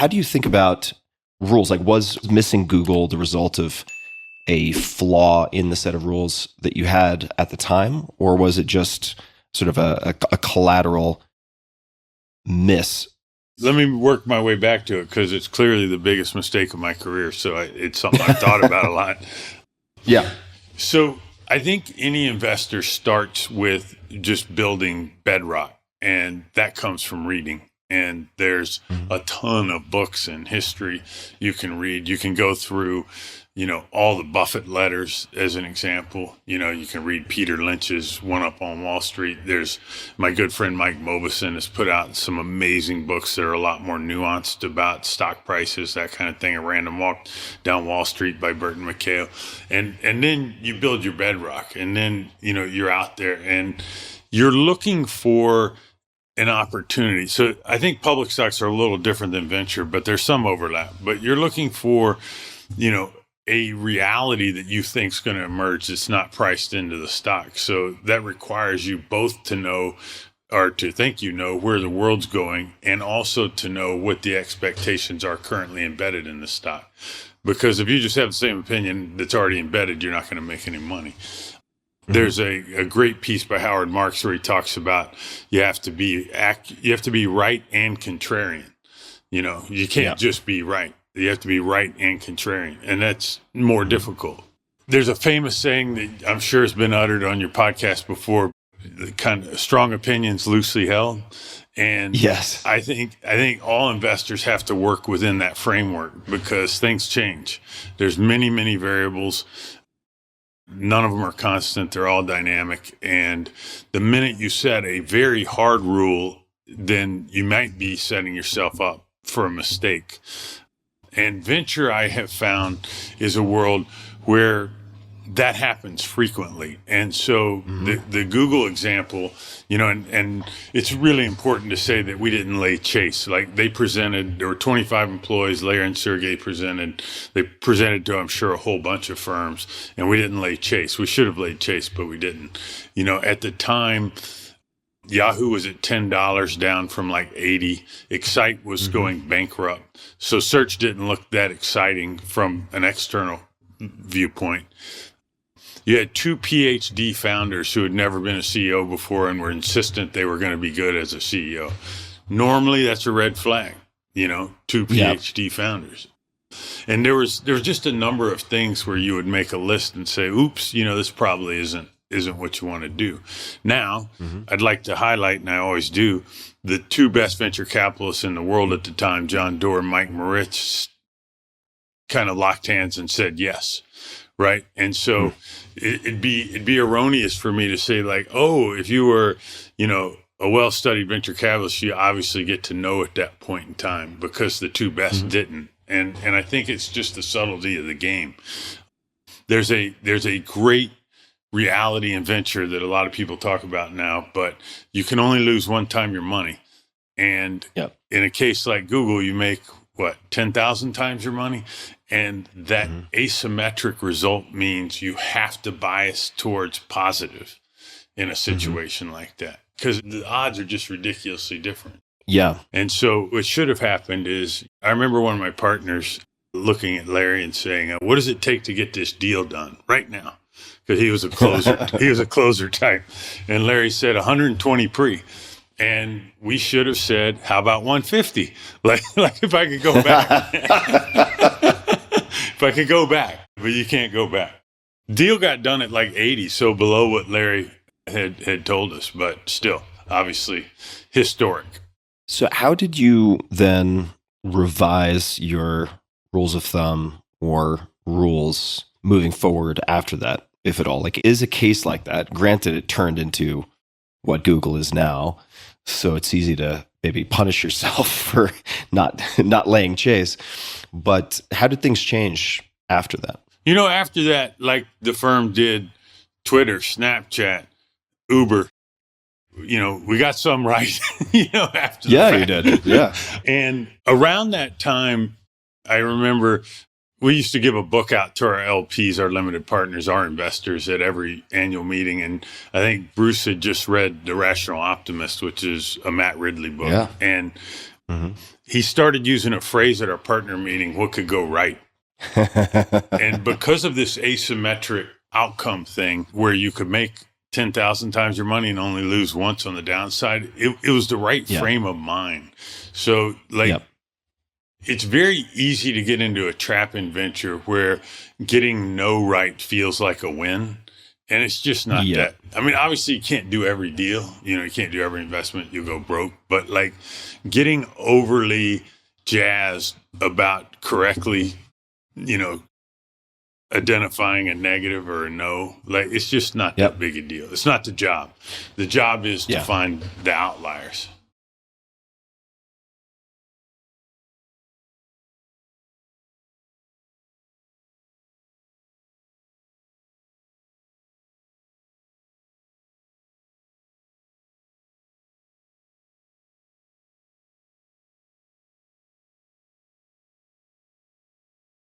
how do you think about rules? Like, was missing Google the result of a flaw in the set of rules that you had at the time, or was it just sort of a collateral miss? Let me work my way back to it because it's clearly the biggest mistake of my career. So it's something I've thought about a lot. Yeah. So I think any investor starts with just building bedrock, and that comes from reading. And there's a ton of books and history you can read. You can go through, all the Buffett letters as an example. You can read Peter Lynch's One Up on Wall Street. There's my good friend Mike Mobison has put out some amazing books that are a lot more nuanced about stock prices, that kind of thing. A Random Walk Down Wall Street by Burton McHale. And then you build your bedrock, and then, you're out there and you're looking for an opportunity. So I think public stocks are a little different than venture, but there's some overlap. But you're looking for, a reality that you think is going to emerge that's not priced into the stock. So that requires you both to know, or to think where the world's going, and also to know what the expectations are currently embedded in the stock. Because if you just have the same opinion that's already embedded, you're not going to make any money. There's a great piece by Howard Marks where he talks about you have to be right and contrarian. You can't just be right. You have to be right and contrarian, and that's more difficult. There's a famous saying that I'm sure has been uttered on your podcast before: kind of strong opinions loosely held. And yes, I think all investors have to work within that framework because things change. There's many, many variables. None of them are constant. They're all dynamic. And the minute you set a very hard rule, then you might be setting yourself up for a mistake. And venture, I have found, is a world where that happens frequently. And so the Google example, and it's really important to say that we didn't lay chase. Like there were 25 employees, Larry and Sergey they presented to, I'm sure, a whole bunch of firms, and we didn't lay chase. We should have laid chase, but we didn't. At the time, Yahoo was at $10 down from like 80. Excite was going bankrupt. So search didn't look that exciting from an external viewpoint. You had two PhD founders who had never been a CEO before and were insistent they were going to be good as a CEO. Normally, that's a red flag, two PhD founders. And there was just a number of things where you would make a list and say, oops, this probably isn't what you want to do. Now, I'd like to highlight, and I always do, the two best venture capitalists in the world at the time, John Doerr and Mike Moritz, kind of locked hands and said yes. Right. And so it'd be erroneous for me to say like, oh, if you were, a well-studied venture capitalist, you obviously get to know at that point in time, because the two best didn't. And I think it's just the subtlety of the game. There's a great reality in venture that a lot of people talk about now, but you can only lose one time your money. And in a case like Google, you make 10,000 times your money. And that asymmetric result means you have to bias towards positive in a situation like that, because the odds are just ridiculously different. Yeah. And so what should have happened is, I remember one of my partners looking at Larry and saying, what does it take to get this deal done right now? Because he was a closer. He was a closer type. And Larry said 120 pre. And we should have said, how about 150? Like if I could go back. If I could go back. But you can't go back. Deal got done at like 80, so below what Larry had told us, but still, obviously, historic. So how did you then revise your rules of thumb or rules moving forward after that, if at all? Like, is a case like that, granted it turned into what Google is now, so it's easy to maybe punish yourself for not laying chase, but how did things change after that? After that, like the firm did Twitter, Snapchat, Uber, we got some right, after the fact. You did. Yeah. And around that time, I remember we used to give a book out to our LPs, our limited partners, our investors at every annual meeting. And I think Bruce had just read The Rational Optimist, which is a Matt Ridley book. Yeah. And Mm-hmm. He started using a phrase at our partner meeting, what could go right? And because of this asymmetric outcome thing where you could make 10,000 times your money and only lose once on the downside, it was the right frame of mind. So it's very easy to get into a trap in venture where getting no right feels like a win. And it's just not that. I mean, obviously you can't do every deal. You can't do every investment. You'll go broke. But like getting overly jazzed about correctly, identifying a negative or a no, like it's just not that big a deal. It's not the job. The job is to find the outliers.